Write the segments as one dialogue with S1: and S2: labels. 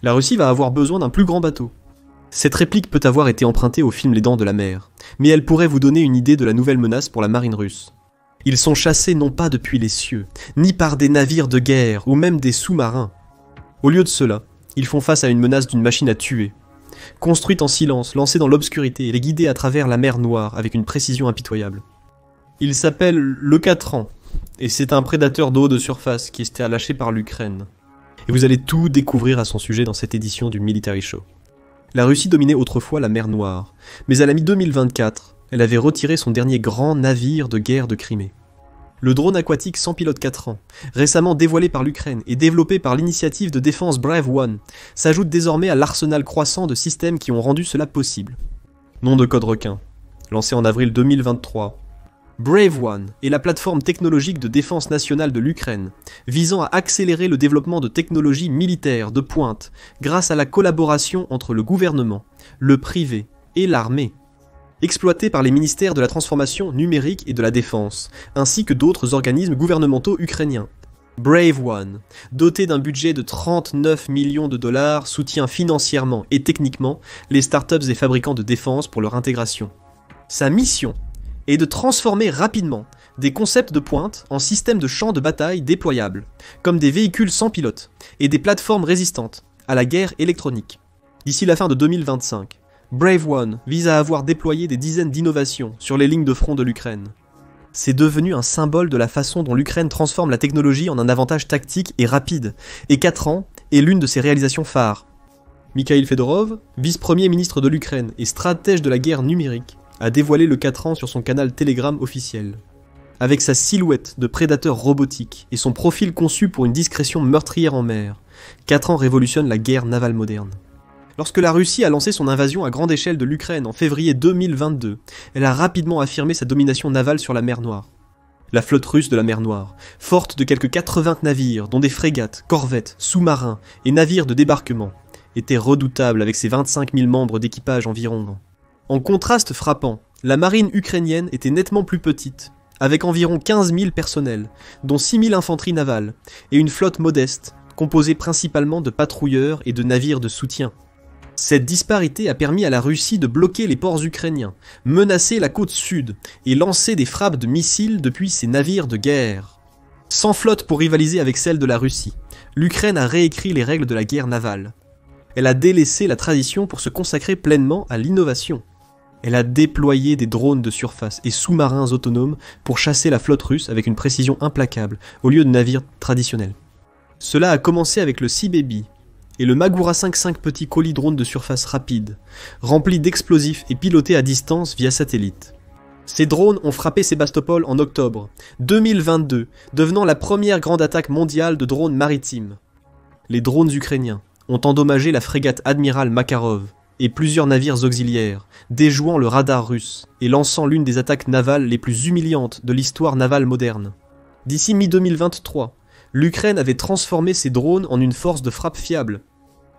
S1: La Russie va avoir besoin d'un plus grand bateau. Cette réplique peut avoir été empruntée au film Les Dents de la Mer, mais elle pourrait vous donner une idée de la nouvelle menace pour la marine russe. Ils sont chassés non pas depuis les cieux, ni par des navires de guerre ou même des sous-marins. Au lieu de cela, ils font face à une menace d'une machine à tuer. Construite en silence, lancée dans l'obscurité et les guider à travers la mer Noire avec une précision impitoyable. Il s'appelle le Catran, et c'est un prédateur d'eau de surface qui était lâché par l'Ukraine. Et vous allez tout découvrir à son sujet dans cette édition du Military Show. La Russie dominait autrefois la mer Noire, mais à la mi-2024, elle avait retiré son dernier grand navire de guerre de Crimée. Le drone aquatique sans pilote Catran, récemment dévoilé par l'Ukraine et développé par l'initiative de défense Brave One, s'ajoute désormais à l'arsenal croissant de systèmes qui ont rendu cela possible. Nom de code requin, lancé en avril 2023. Brave One est la plateforme technologique de défense nationale de l'Ukraine, visant à accélérer le développement de technologies militaires de pointe grâce à la collaboration entre le gouvernement, le privé et l'armée. Exploité par les ministères de la transformation numérique et de la défense, ainsi que d'autres organismes gouvernementaux ukrainiens. Brave One, doté d'un budget de 39 millions de dollars, soutient financièrement et techniquement les startups et fabricants de défense pour leur intégration. Sa mission est de transformer rapidement des concepts de pointe en systèmes de champs de bataille déployables, comme des véhicules sans pilote et des plateformes résistantes à la guerre électronique. D'ici la fin de 2025, Brave One vise à avoir déployé des dizaines d'innovations sur les lignes de front de l'Ukraine. C'est devenu un symbole de la façon dont l'Ukraine transforme la technologie en un avantage tactique et rapide, et Catran est l'une de ses réalisations phares. Mikhail Fedorov, vice-premier ministre de l'Ukraine et stratège de la guerre numérique, a dévoilé le Catran sur son canal Telegram officiel. Avec sa silhouette de prédateur robotique et son profil conçu pour une discrétion meurtrière en mer, Catran révolutionne la guerre navale moderne. Lorsque la Russie a lancé son invasion à grande échelle de l'Ukraine en février 2022, elle a rapidement affirmé sa domination navale sur la mer Noire. La flotte russe de la mer Noire, forte de quelques 80 navires, dont des frégates, corvettes, sous-marins et navires de débarquement, était redoutable avec ses 25 000 membres d'équipage environ. En contraste frappant, la marine ukrainienne était nettement plus petite, avec environ 15 000 personnels, dont 6 000 infanteries navales, et une flotte modeste, composée principalement de patrouilleurs et de navires de soutien. Cette disparité a permis à la Russie de bloquer les ports ukrainiens, menacer la côte sud et lancer des frappes de missiles depuis ses navires de guerre. Sans flotte pour rivaliser avec celle de la Russie, l'Ukraine a réécrit les règles de la guerre navale. Elle a délaissé la tradition pour se consacrer pleinement à l'innovation. Elle a déployé des drones de surface et sous-marins autonomes pour chasser la flotte russe avec une précision implacable au lieu de navires traditionnels. Cela a commencé avec le Sea Baby et le Magura 5 petit colis drone de surface rapide, rempli d'explosifs et piloté à distance via satellite. Ces drones ont frappé Sébastopol en octobre 2022, devenant la première grande attaque mondiale de drones maritimes. Les drones ukrainiens ont endommagé la frégate Admiral Makarov et plusieurs navires auxiliaires, déjouant le radar russe et lançant l'une des attaques navales les plus humiliantes de l'histoire navale moderne. D'ici mi-2023, l'Ukraine avait transformé ses drones en une force de frappe fiable.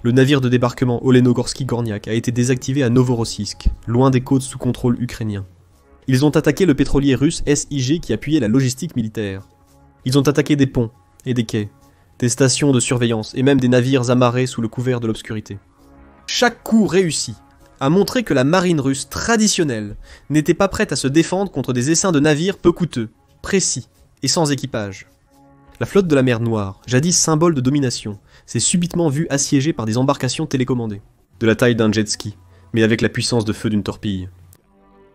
S1: Le navire de débarquement Olenogorski-Gorniak a été désactivé à Novorossiysk, loin des côtes sous contrôle ukrainien. Ils ont attaqué le pétrolier russe SIG qui appuyait la logistique militaire. Ils ont attaqué des ponts et des quais, des stations de surveillance et même des navires amarrés sous le couvert de l'obscurité. Chaque coup réussi a montré que la marine russe traditionnelle n'était pas prête à se défendre contre des essaims de navires peu coûteux, précis et sans équipage. La flotte de la mer Noire, jadis symbole de domination, s'est subitement vue assiégée par des embarcations télécommandées, de la taille d'un jet ski, mais avec la puissance de feu d'une torpille.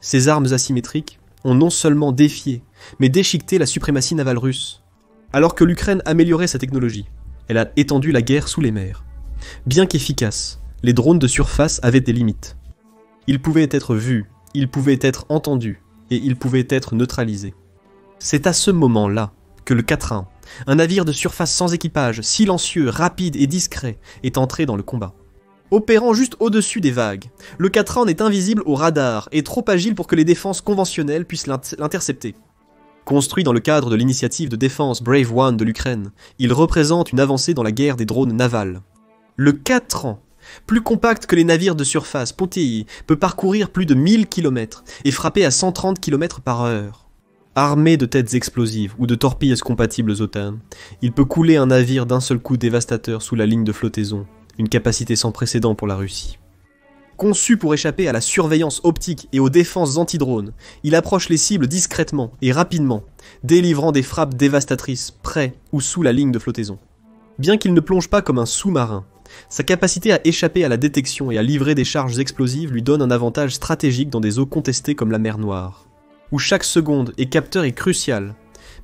S1: Ces armes asymétriques ont non seulement défié, mais déchiqueté la suprématie navale russe. Alors que l'Ukraine améliorait sa technologie, elle a étendu la guerre sous les mers. Bien qu'efficaces, les drones de surface avaient des limites. Ils pouvaient être vus, ils pouvaient être entendus, et ils pouvaient être neutralisés. C'est à ce moment-là que le Catran, un navire de surface sans équipage, silencieux, rapide et discret, est entré dans le combat. Opérant juste au-dessus des vagues, le Catran est invisible au radar et trop agile pour que les défenses conventionnelles puissent l'intercepter. Construit dans le cadre de l'initiative de défense Brave One de l'Ukraine, il représente une avancée dans la guerre des drones navals. Le Catran, plus compact que les navires de surface Pontei, peut parcourir plus de 1000 km et frapper à 130 km/h. Armé de têtes explosives ou de torpilles compatibles OTAN, il peut couler un navire d'un seul coup dévastateur sous la ligne de flottaison, une capacité sans précédent pour la Russie. Conçu pour échapper à la surveillance optique et aux défenses anti-drones, il approche les cibles discrètement et rapidement, délivrant des frappes dévastatrices près ou sous la ligne de flottaison. Bien qu'il ne plonge pas comme un sous-marin, sa capacité à échapper à la détection et à livrer des charges explosives lui donne un avantage stratégique dans des eaux contestées comme la mer Noire, où chaque seconde et capteur est crucial,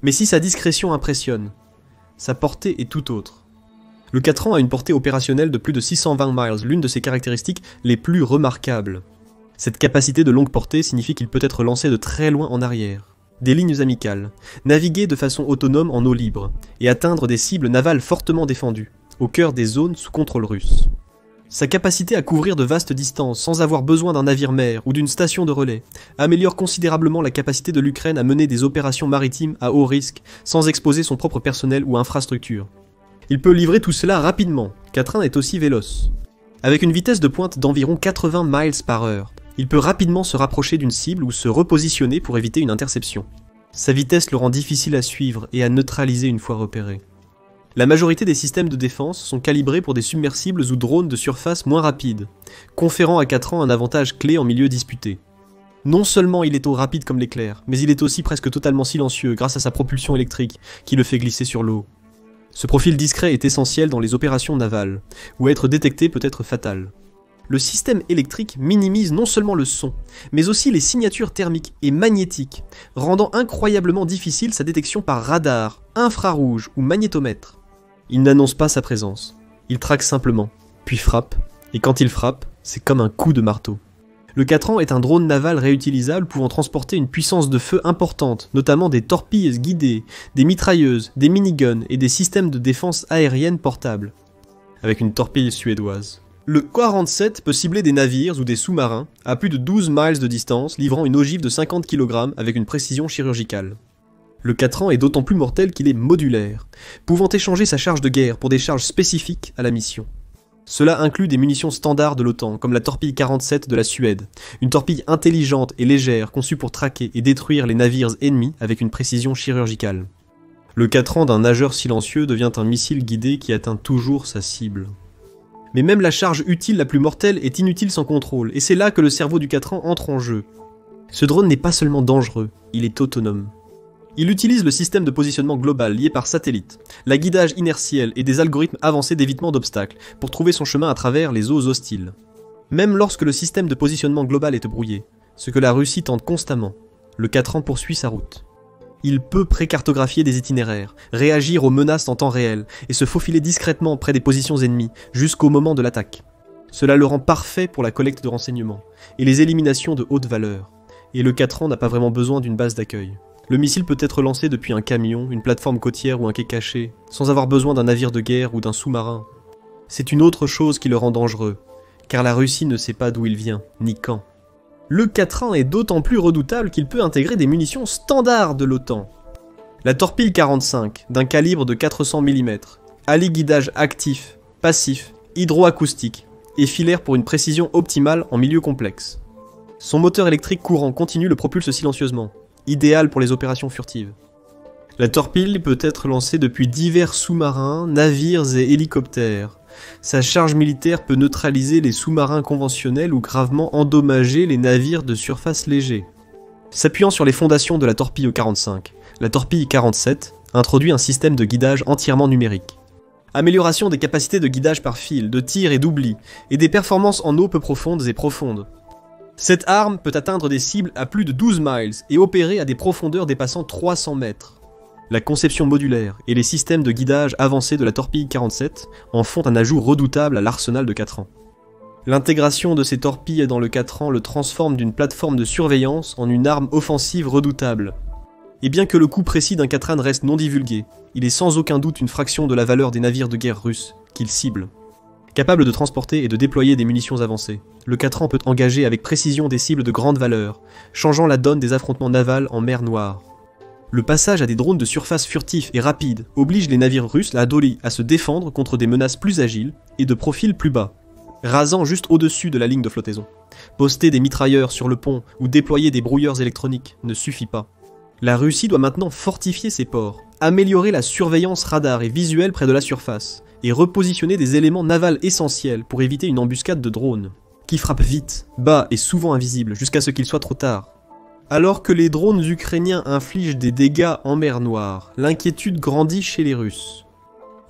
S1: mais si sa discrétion impressionne, sa portée est tout autre. Le 4 ans a une portée opérationnelle de plus de 620 miles, l'une de ses caractéristiques les plus remarquables. Cette capacité de longue portée signifie qu'il peut être lancé de très loin en arrière, des lignes amicales, naviguer de façon autonome en eau libre, et atteindre des cibles navales fortement défendues, au cœur des zones sous contrôle russe. Sa capacité à couvrir de vastes distances sans avoir besoin d'un navire-mer ou d'une station de relais améliore considérablement la capacité de l'Ukraine à mener des opérations maritimes à haut risque sans exposer son propre personnel ou infrastructure. Il peut livrer tout cela rapidement, Katrin est aussi véloce. Avec une vitesse de pointe d'environ 80 miles par heure, il peut rapidement se rapprocher d'une cible ou se repositionner pour éviter une interception. Sa vitesse le rend difficile à suivre et à neutraliser une fois repéré. La majorité des systèmes de défense sont calibrés pour des submersibles ou drones de surface moins rapides, conférant à Katran un avantage clé en milieu disputé. Non seulement il est rapide comme l'éclair, mais il est aussi presque totalement silencieux grâce à sa propulsion électrique qui le fait glisser sur l'eau. Ce profil discret est essentiel dans les opérations navales, où être détecté peut être fatal. Le système électrique minimise non seulement le son, mais aussi les signatures thermiques et magnétiques, rendant incroyablement difficile sa détection par radar, infrarouge ou magnétomètre. Il n'annonce pas sa présence, il traque simplement, puis frappe, et quand il frappe, c'est comme un coup de marteau. Le 4 ans est un drone naval réutilisable pouvant transporter une puissance de feu importante, notamment des torpilles guidées, des mitrailleuses, des miniguns et des systèmes de défense aérienne portables, avec une torpille suédoise. Le 47 peut cibler des navires ou des sous-marins à plus de 12 miles de distance, livrant une ogive de 50 kg avec une précision chirurgicale. Le 4 ans est d'autant plus mortel qu'il est modulaire, pouvant échanger sa charge de guerre pour des charges spécifiques à la mission. Cela inclut des munitions standards de l'OTAN, comme la torpille 47 de la Suède, une torpille intelligente et légère conçue pour traquer et détruire les navires ennemis avec une précision chirurgicale. Le 4 ans d'un nageur silencieux devient un missile guidé qui atteint toujours sa cible. Mais même la charge utile la plus mortelle est inutile sans contrôle, et c'est là que le cerveau du 4 ans entre en jeu. Ce drone n'est pas seulement dangereux, il est autonome. Il utilise le système de positionnement global lié par satellite, la guidage inertiel et des algorithmes avancés d'évitement d'obstacles pour trouver son chemin à travers les eaux hostiles. Même lorsque le système de positionnement global est brouillé, ce que la Russie tente constamment, le 4 ans poursuit sa route. Il peut précartographier des itinéraires, réagir aux menaces en temps réel et se faufiler discrètement près des positions ennemies jusqu'au moment de l'attaque. Cela le rend parfait pour la collecte de renseignements et les éliminations de haute valeur, et le 4 ans n'a pas vraiment besoin d'une base d'accueil. Le missile peut être lancé depuis un camion, une plateforme côtière ou un quai caché, sans avoir besoin d'un navire de guerre ou d'un sous-marin. C'est une autre chose qui le rend dangereux, car la Russie ne sait pas d'où il vient, ni quand. Le 4 ans est d'autant plus redoutable qu'il peut intégrer des munitions standards de l'OTAN. La torpille 45, d'un calibre de 400 mm, allie guidage actif, passif, hydroacoustique, et filaire pour une précision optimale en milieu complexe. Son moteur électrique courant continu le propulse silencieusement, idéal pour les opérations furtives. La torpille peut être lancée depuis divers sous-marins, navires et hélicoptères. Sa charge militaire peut neutraliser les sous-marins conventionnels ou gravement endommager les navires de surface légers. S'appuyant sur les fondations de la torpille 45, la torpille 47 introduit un système de guidage entièrement numérique. Amélioration des capacités de guidage par fil, de tir et d'oubli, et des performances en eau peu profondes et profondes. Cette arme peut atteindre des cibles à plus de 12 miles et opérer à des profondeurs dépassant 300 mètres. La conception modulaire et les systèmes de guidage avancés de la torpille 47 en font un ajout redoutable à l'arsenal de 4 ans. L'intégration de ces torpilles dans le 4 ans le transforme d'une plateforme de surveillance en une arme offensive redoutable. Et bien que le coût précis d'un 4 ans reste non divulgué, il est sans aucun doute une fraction de la valeur des navires de guerre russes qu'il cible. Capable de transporter et de déployer des munitions avancées, le 4 ans peut engager avec précision des cibles de grande valeur, changeant la donne des affrontements navals en mer Noire. Le passage à des drones de surface furtifs et rapides oblige les navires russes, la Dolly, à se défendre contre des menaces plus agiles et de profil plus bas, rasant juste au-dessus de la ligne de flottaison. Poster des mitrailleurs sur le pont ou déployer des brouilleurs électroniques ne suffit pas. La Russie doit maintenant fortifier ses ports, améliorer la surveillance radar et visuelle près de la surface, et repositionner des éléments navals essentiels pour éviter une embuscade de drones, qui frappent vite, bas et souvent invisibles jusqu'à ce qu'il soit trop tard. Alors que les drones ukrainiens infligent des dégâts en mer Noire, l'inquiétude grandit chez les Russes.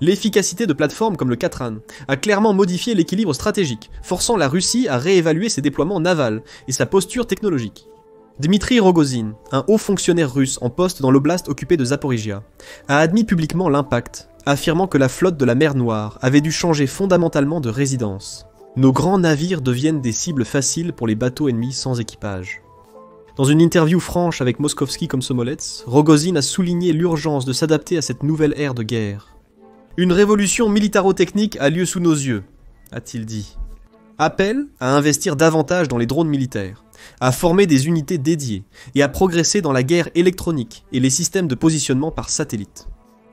S1: L'efficacité de plateformes comme le Katran a clairement modifié l'équilibre stratégique, forçant la Russie à réévaluer ses déploiements navals et sa posture technologique. Dmitri Rogozin, un haut fonctionnaire russe en poste dans l'oblast occupé de Zaporizhia, a admis publiquement l'impact, affirmant que la flotte de la mer Noire avait dû changer fondamentalement de résidence. Nos grands navires deviennent des cibles faciles pour les bateaux ennemis sans équipage. Dans une interview franche avec Moskovski Komsomolets, Rogozin a souligné l'urgence de s'adapter à cette nouvelle ère de guerre. Une révolution militaro-technique a lieu sous nos yeux, a-t-il dit. Appel à investir davantage dans les drones militaires, à former des unités dédiées et à progresser dans la guerre électronique et les systèmes de positionnement par satellite.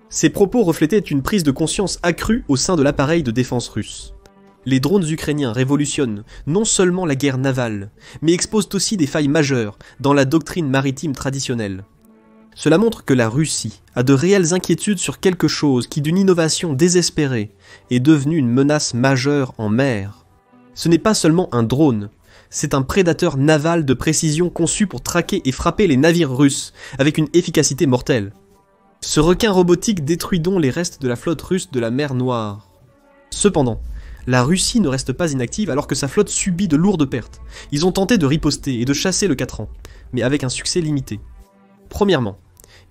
S1: Ces propos reflétaient une prise de conscience accrue au sein de l'appareil de défense russe. Les drones ukrainiens révolutionnent non seulement la guerre navale, mais exposent aussi des failles majeures dans la doctrine maritime traditionnelle. Cela montre que la Russie a de réelles inquiétudes sur quelque chose qui, d'une innovation désespérée, est devenu une menace majeure en mer. Ce n'est pas seulement un drone, c'est un prédateur naval de précision conçu pour traquer et frapper les navires russes avec une efficacité mortelle. Ce requin robotique détruit donc les restes de la flotte russe de la mer Noire. Cependant, la Russie ne reste pas inactive alors que sa flotte subit de lourdes pertes. Ils ont tenté de riposter et de chasser le Katran, mais avec un succès limité. Premièrement,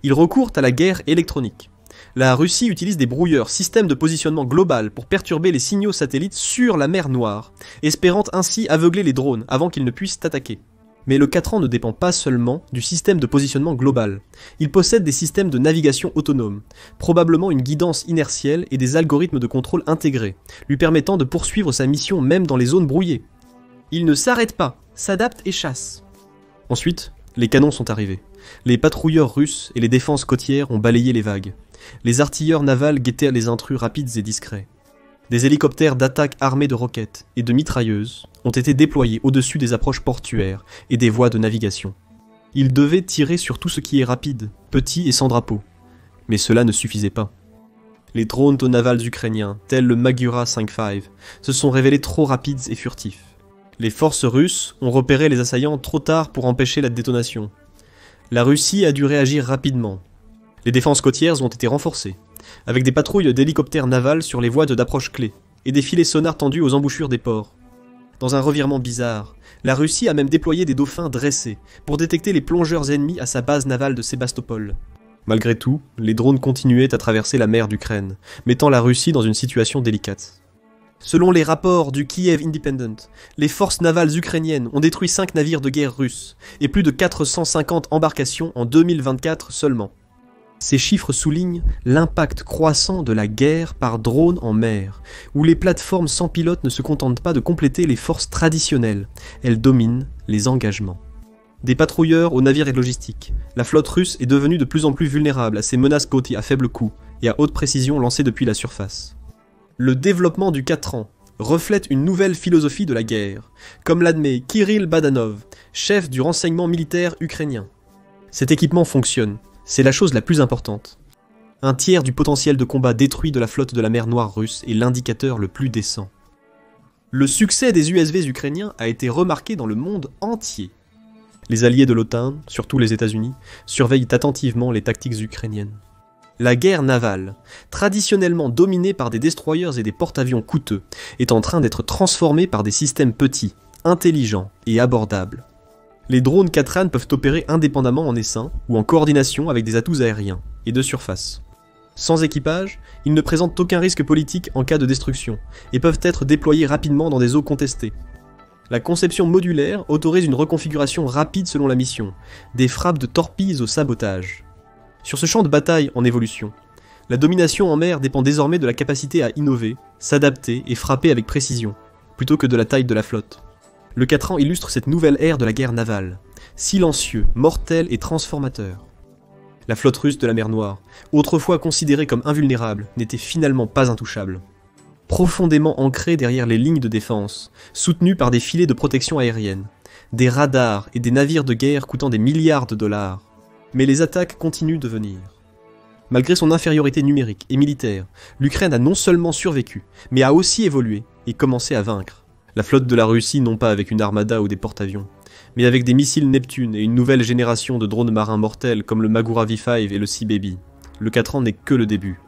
S1: ils recourent à la guerre électronique. La Russie utilise des brouilleurs, système de positionnement global pour perturber les signaux satellites sur la mer Noire, espérant ainsi aveugler les drones avant qu'ils ne puissent attaquer. Mais le Katran ne dépend pas seulement du système de positionnement global. Il possède des systèmes de navigation autonomes, probablement une guidance inertielle et des algorithmes de contrôle intégrés, lui permettant de poursuivre sa mission même dans les zones brouillées. Il ne s'arrête pas, s'adapte et chasse. Ensuite, les canons sont arrivés. Les patrouilleurs russes et les défenses côtières ont balayé les vagues. Les artilleurs navals guettaient les intrus rapides et discrets. Des hélicoptères d'attaque armés de roquettes et de mitrailleuses ont été déployés au-dessus des approches portuaires et des voies de navigation. Ils devaient tirer sur tout ce qui est rapide, petit et sans drapeau. Mais cela ne suffisait pas. Les drones navals ukrainiens, tels le Magura 5-5, se sont révélés trop rapides et furtifs. Les forces russes ont repéré les assaillants trop tard pour empêcher la détonation. La Russie a dû réagir rapidement. Les défenses côtières ont été renforcées, avec des patrouilles d'hélicoptères navals sur les voies d'approche clés, et des filets sonars tendus aux embouchures des ports. Dans un revirement bizarre, la Russie a même déployé des dauphins dressés pour détecter les plongeurs ennemis à sa base navale de Sébastopol. Malgré tout, les drones continuaient à traverser la mer d'Ukraine, mettant la Russie dans une situation délicate. Selon les rapports du Kiev Independent, les forces navales ukrainiennes ont détruit 5 navires de guerre russes et plus de 450 embarcations en 2024 seulement. Ces chiffres soulignent l'impact croissant de la guerre par drone en mer, où les plateformes sans pilote ne se contentent pas de compléter les forces traditionnelles, elles dominent les engagements. Des patrouilleurs aux navires et logistiques, la flotte russe est devenue de plus en plus vulnérable à ces menaces côtières à faible coût et à haute précision lancées depuis la surface. Le développement du Katran reflète une nouvelle philosophie de la guerre, comme l'admet Kirill Badanov, chef du renseignement militaire ukrainien. Cet équipement fonctionne, c'est la chose la plus importante. Un tiers du potentiel de combat détruit de la flotte de la mer Noire russe est l'indicateur le plus décent. Le succès des USV ukrainiens a été remarqué dans le monde entier. Les alliés de l'OTAN, surtout les États-Unis, surveillent attentivement les tactiques ukrainiennes. La guerre navale, traditionnellement dominée par des destroyers et des porte-avions coûteux, est en train d'être transformée par des systèmes petits, intelligents et abordables. Les drones Katran peuvent opérer indépendamment en essaim ou en coordination avec des atouts aériens et de surface. Sans équipage, ils ne présentent aucun risque politique en cas de destruction et peuvent être déployés rapidement dans des eaux contestées. La conception modulaire autorise une reconfiguration rapide selon la mission, des frappes de torpilles au sabotage. Sur ce champ de bataille en évolution, la domination en mer dépend désormais de la capacité à innover, s'adapter et frapper avec précision, plutôt que de la taille de la flotte. Le Katran illustre cette nouvelle ère de la guerre navale, silencieux, mortel et transformateur. La flotte russe de la mer Noire, autrefois considérée comme invulnérable, n'était finalement pas intouchable. Profondément ancrée derrière les lignes de défense, soutenue par des filets de protection aérienne, des radars et des navires de guerre coûtant des milliards de dollars. Mais les attaques continuent de venir. Malgré son infériorité numérique et militaire, l'Ukraine a non seulement survécu, mais a aussi évolué et commencé à vaincre. La flotte de la Russie non pas avec une armada ou des porte-avions, mais avec des missiles Neptune et une nouvelle génération de drones marins mortels comme le Magura V5 et le Sea Baby. Le 4 ans n'est que le début.